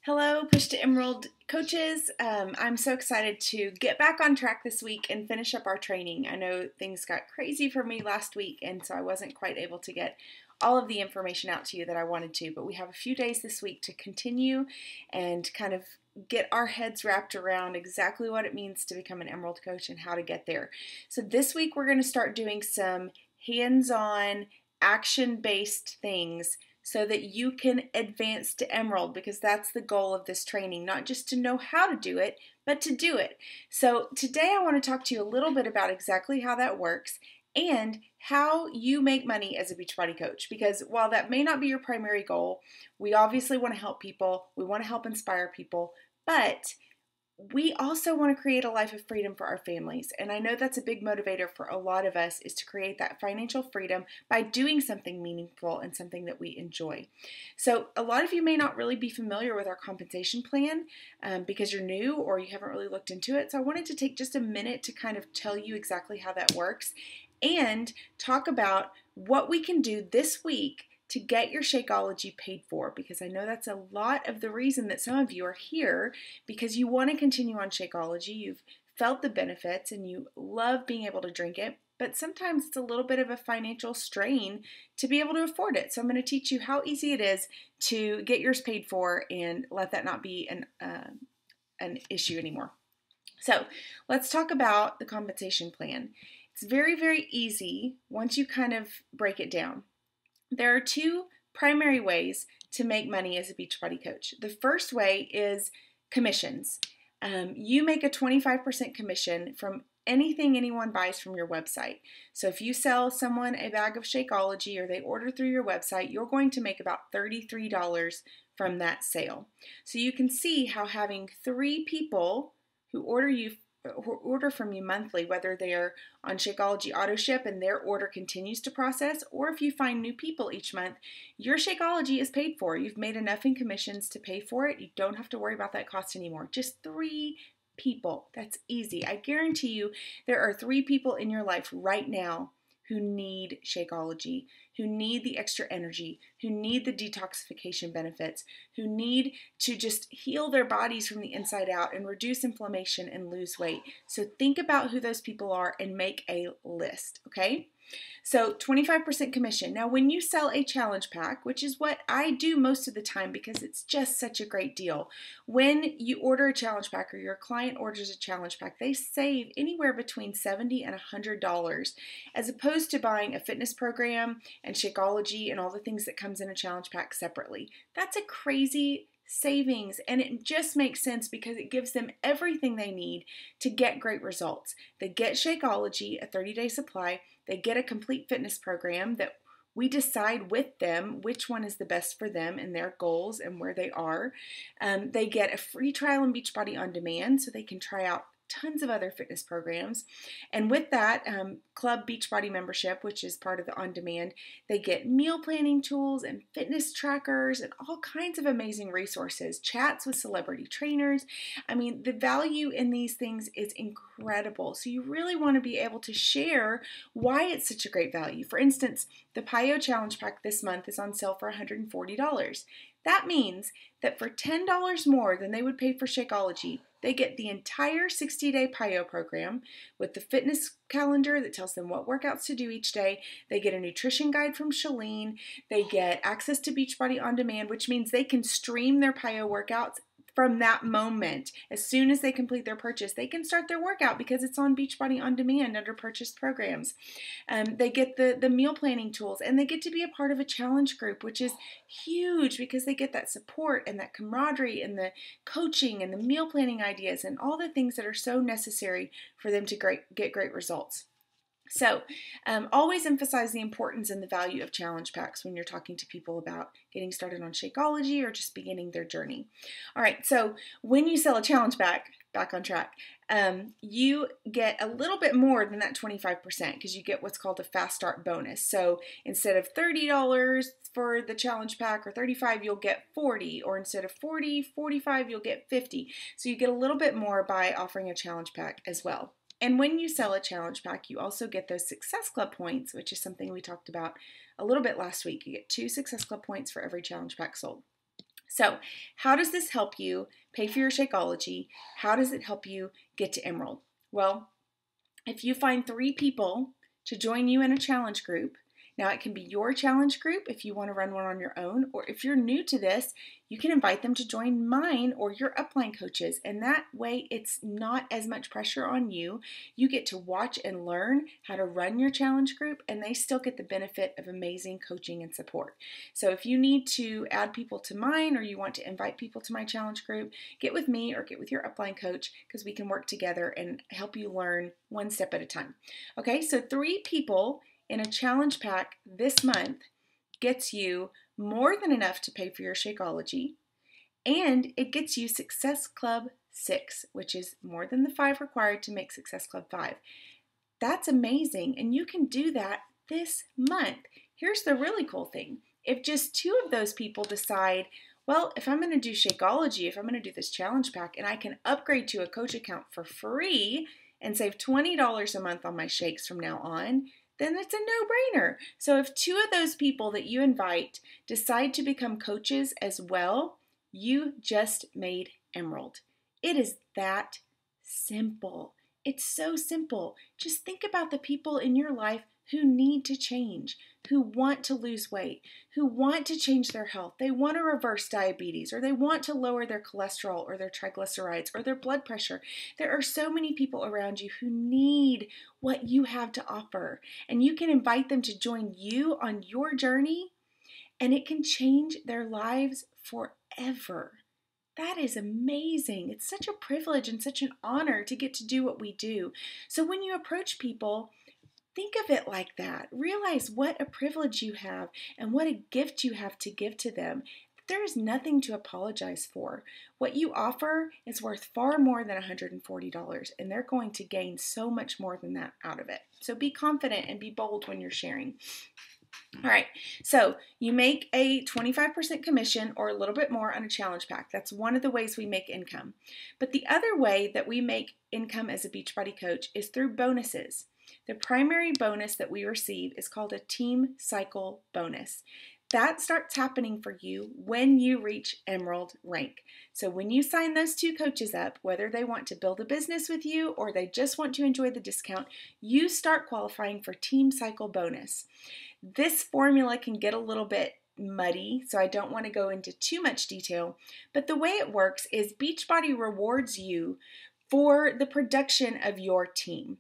Hello, Push to Emerald coaches. I'm so excited to get back on track this week and finish up our training. I know things got crazy for me last week, and so I wasn't quite able to get all of the information out to you that I wanted to, but we have a few days this week to continue and kind of get our heads wrapped around exactly what it means to become an Emerald coach and how to get there. So this week we're going to start doing some hands-on, action-based things so that you can advance to Emerald, because that's the goal of this training, not just to know how to do it, but to do it. So today I want to talk to you a little bit about exactly how that works and how you make money as a Beachbody coach, because while that may not be your primary goal, we obviously want to help people, we want to help inspire people, but we also want to create a life of freedom for our families. And I know that's a big motivator for a lot of us, is to create that financial freedom by doing something meaningful and something that we enjoy. So a lot of you may not really be familiar with our compensation plan because you're new or you haven't really looked into it. So I wanted to take just a minute to kind of tell you exactly how that works and talk about what we can do this week to get your Shakeology paid for, because I know that's a lot of the reason that some of you are here, because you want to continue on Shakeology. You've felt the benefits and you love being able to drink it, but sometimes it's a little bit of a financial strain to be able to afford it. So I'm going to teach you how easy it is to get yours paid for and let that not be an issue anymore. So let's talk about the compensation plan. It's very, very easy once you kind of break it down. There are two primary ways to make money as a Beachbody coach. The first way is commissions. You make a 25% commission from anything anyone buys from your website. So if you sell someone a bag of Shakeology or they order through your website, you're going to make about $33 from that sale. So you can see how having 3 people who order from you monthly, whether they are on Shakeology auto ship and their order continues to process, or if you find new people each month, your Shakeology is paid for. You've made enough in commissions to pay for it. You don't have to worry about that cost anymore. Just 3 people. That's easy. I guarantee you there are 3 people in your life right now who need Shakeology, who need the extra energy, who need the detoxification benefits, who need to just heal their bodies from the inside out and reduce inflammation and lose weight. So think about who those people are and make a list, okay? So 25% commission. Now when you sell a challenge pack, which is what I do most of the time because it's just such a great deal, when you order a challenge pack or your client orders a challenge pack, they save anywhere between $70 and $100 as opposed to buying a fitness program and Shakeology and all the things that comes in a challenge pack separately. That's a crazy savings, and it just makes sense because it gives them everything they need to get great results. They get Shakeology, a 30-day supply. They get a complete fitness program that we decide with them which one is the best for them and their goals and where they are. They get a free trial in Beachbody On Demand so they can try out tons of other fitness programs. And with that Club Beachbody membership, which is part of the On Demand, they get meal planning tools and fitness trackers and all kinds of amazing resources, chats with celebrity trainers. I mean, the value in these things is incredible. So you really want to be able to share why it's such a great value. For instance, the PiYo Challenge Pack this month is on sale for $140. That means that for $10 more than they would pay for Shakeology, they get the entire 60-day PiYo program with the fitness calendar that tells them what workouts to do each day. They get a nutrition guide from Shalene. They get access to Beachbody On Demand, which means they can stream their PiYo workouts from that moment. As soon as they complete their purchase, they can start their workout because it's on Beachbody On Demand under purchased programs. They get the meal planning tools, and they get to be a part of a challenge group, which is huge because they get that support and that camaraderie and the coaching and the meal planning ideas and all the things that are so necessary for them to get great results. So always emphasize the importance and the value of challenge packs when you're talking to people about getting started on Shakeology or just beginning their journey. All right, so when you sell a challenge pack, back on track, you get a little bit more than that 25% because you get what's called a fast start bonus. So instead of $30 for the challenge pack or $35, you'll get $40, or instead of $45, you'll get $50. So you get a little bit more by offering a challenge pack as well. And when you sell a challenge pack, you also get those Success Club points, which is something we talked about a little bit last week. You get 2 Success Club points for every challenge pack sold. So how does this help you pay for your Shakeology? How does it help you get to Emerald? Well, if you find 3 people to join you in a challenge group, now it can be your challenge group if you want to run one on your own, or if you're new to this, you can invite them to join mine or your upline coaches, and that way it's not as much pressure on you. You get to watch and learn how to run your challenge group, and they still get the benefit of amazing coaching and support. So if you need to add people to mine or you want to invite people to my challenge group, get with me or get with your upline coach because we can work together and help you learn one step at a time. Okay, so 3 people in a challenge pack this month gets you more than enough to pay for your Shakeology, and it gets you Success Club 6, which is more than the 5 required to make Success Club 5. That's amazing, and you can do that this month. Here's the really cool thing. If just 2 of those people decide, well, if I'm going to do Shakeology, if I'm going to do this challenge pack, and I can upgrade to a coach account for free and save $20 a month on my shakes from now on, then it's a no-brainer. So if 2 of those people that you invite decide to become coaches as well, you just made Emerald. It is that simple. It's so simple. Just think about the people in your life who need to change, who want to lose weight, who want to change their health. They want to reverse diabetes, or they want to lower their cholesterol or their triglycerides or their blood pressure. There are so many people around you who need what you have to offer, and you can invite them to join you on your journey, and it can change their lives forever. That is amazing. It's such a privilege and such an honor to get to do what we do. So when you approach people, think of it like that. Realize what a privilege you have and what a gift you have to give to them. There is nothing to apologize for. What you offer is worth far more than $140, and they're going to gain so much more than that out of it. So be confident and be bold when you're sharing. All right, so you make a 25% commission or a little bit more on a challenge pack. That's one of the ways we make income. But the other way that we make income as a Beachbody coach is through bonuses. The primary bonus that we receive is called a team cycle bonus. That starts happening for you when you reach Emerald rank. So when you sign those 2 coaches up, whether they want to build a business with you or they just want to enjoy the discount, you start qualifying for team cycle bonus. This formula can get a little bit muddy, so I don't want to go into too much detail, but the way it works is Beachbody rewards you for the production of your team.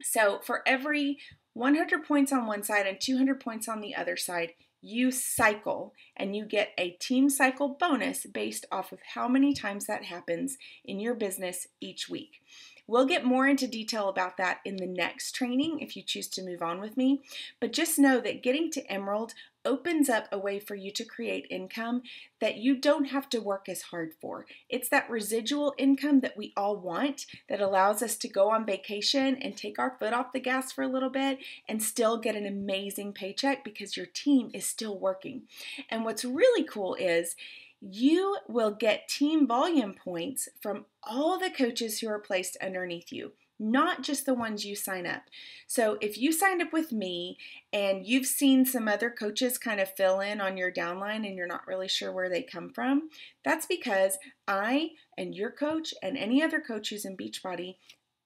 So for every 100 points on one side and 200 points on the other side, you cycle and you get a team cycle bonus based off of how many times that happens in your business each week. We'll get more into detail about that in the next training if you choose to move on with me, but just know that getting to Emerald opens up a way for you to create income that you don't have to work as hard for. It's that residual income that we all want that allows us to go on vacation and take our foot off the gas for a little bit and still get an amazing paycheck because your team is still working. And what's really cool is you will get team volume points from all the coaches who are placed underneath you, not just the ones you sign up. So if you signed up with me and you've seen some other coaches kind of fill in on your downline and you're not really sure where they come from, that's because I and your coach and any other coach who's in Beachbody,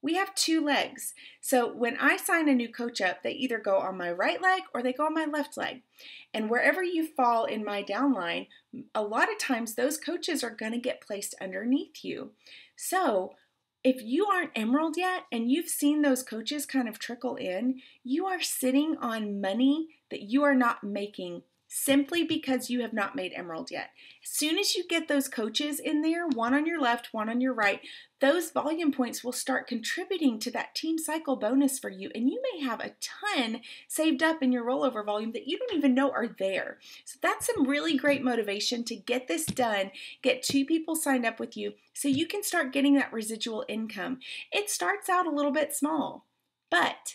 we have 2 legs. So when I sign a new coach up, they either go on my right leg or they go on my left leg. And wherever you fall in my downline, a lot of times those coaches are going to get placed underneath you. So if you aren't Emerald yet and you've seen those coaches kind of trickle in, you are sitting on money that you are not making simply because you have not made Emerald yet. As soon as you get those coaches in there, one on your left, one on your right, those volume points will start contributing to that team cycle bonus for you, and you may have a ton saved up in your rollover volume that you don't even know are there. So that's some really great motivation to get this done, get 2 people signed up with you so you can start getting that residual income. It starts out a little bit small, but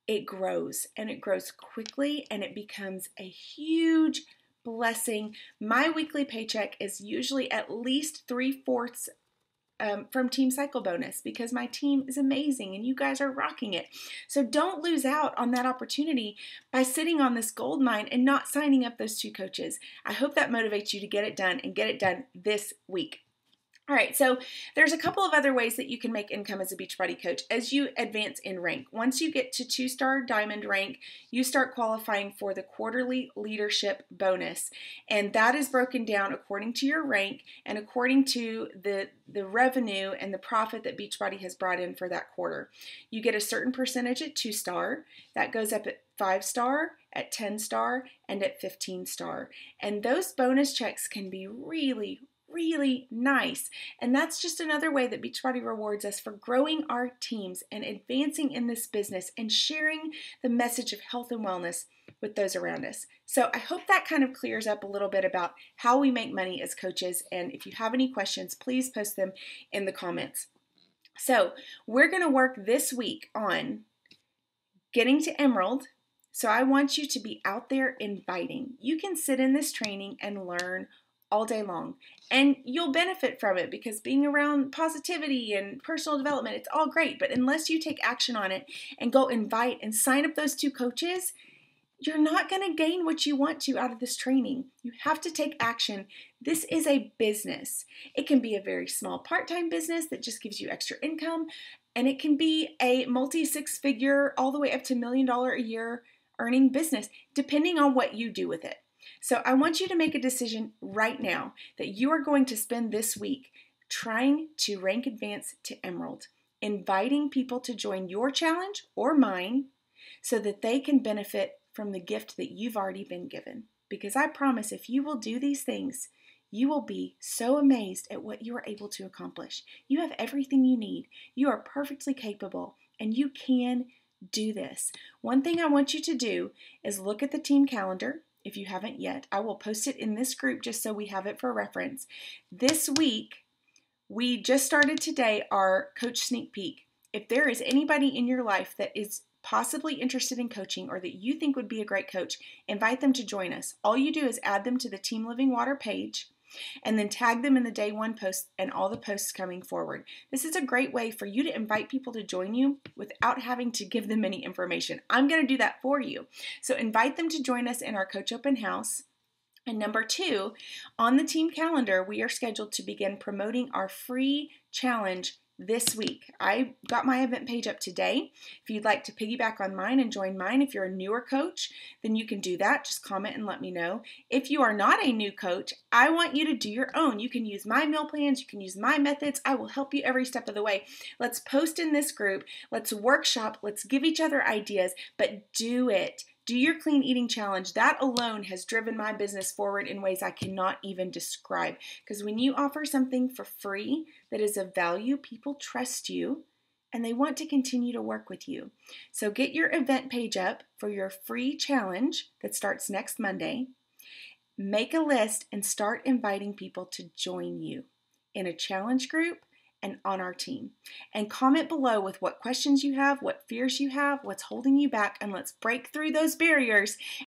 it grows, and it grows quickly, and it becomes a huge blessing. My weekly paycheck is usually at least 3/4 from Team Cycle bonus because my team is amazing and you guys are rocking it. So don't lose out on that opportunity by sitting on this gold mine and not signing up those 2 coaches. I hope that motivates you to get it done and get it done this week. All right, so there's a couple of other ways that you can make income as a Beachbody coach as you advance in rank. Once you get to 2-star diamond rank, you start qualifying for the quarterly leadership bonus. And that is broken down according to your rank and according to the revenue and the profit that Beachbody has brought in for that quarter. You get a certain percentage at 2-star. That goes up at 5-star, at 10-star, and at 15-star. And those bonus checks can be really nice. And that's just another way that Beachbody rewards us for growing our teams and advancing in this business and sharing the message of health and wellness with those around us. So I hope that kind of clears up a little bit about how we make money as coaches. And if you have any questions, please post them in the comments. So we're going to work this week on getting to Emerald. So I want you to be out there inviting. You can sit in this training and learn all day long. And you'll benefit from it because being around positivity and personal development, it's all great. But unless you take action on it and go invite and sign up those 2 coaches, you're not going to gain what you want to out of this training. You have to take action. This is a business. It can be a very small part-time business that just gives you extra income. And it can be a multi-6-figure all the way up to $1 million a year earning business, depending on what you do with it. So I want you to make a decision right now that you are going to spend this week trying to rank advance to Emerald, inviting people to join your challenge or mine so that they can benefit from the gift that you've already been given. Because I promise if you will do these things, you will be so amazed at what you are able to accomplish. You have everything you need. You are perfectly capable and you can do this. One thing I want you to do is look at the team calendar. If you haven't yet, I will post it in this group just so we have it for reference. This week, we just started today our coach sneak peek. If there is anybody in your life that is possibly interested in coaching or that you think would be a great coach, invite them to join us. All you do is add them to the Team Living Water page and then tag them in the day 1 post and all the posts coming forward. This is a great way for you to invite people to join you without having to give them any information. I'm going to do that for you. So invite them to join us in our Coach Open House. And number 2, on the team calendar, we are scheduled to begin promoting our free challenge this week. I got my event page up today. If you'd like to piggyback on mine and join mine, if you're a newer coach, then you can do that. Just comment and let me know. If you are not a new coach, I want you to do your own. You can use my meal plans. You can use my methods. I will help you every step of the way. Let's post in this group. Let's workshop. Let's give each other ideas, but do it. Do your clean eating challenge. That alone has driven my business forward in ways I cannot even describe. Because when you offer something for free that is of value, people trust you and they want to continue to work with you. So get your event page up for your free challenge that starts next Monday. Make a list and start inviting people to join you in a challenge group and on our team. And comment below with what questions you have, what fears you have, what's holding you back, and let's break through those barriers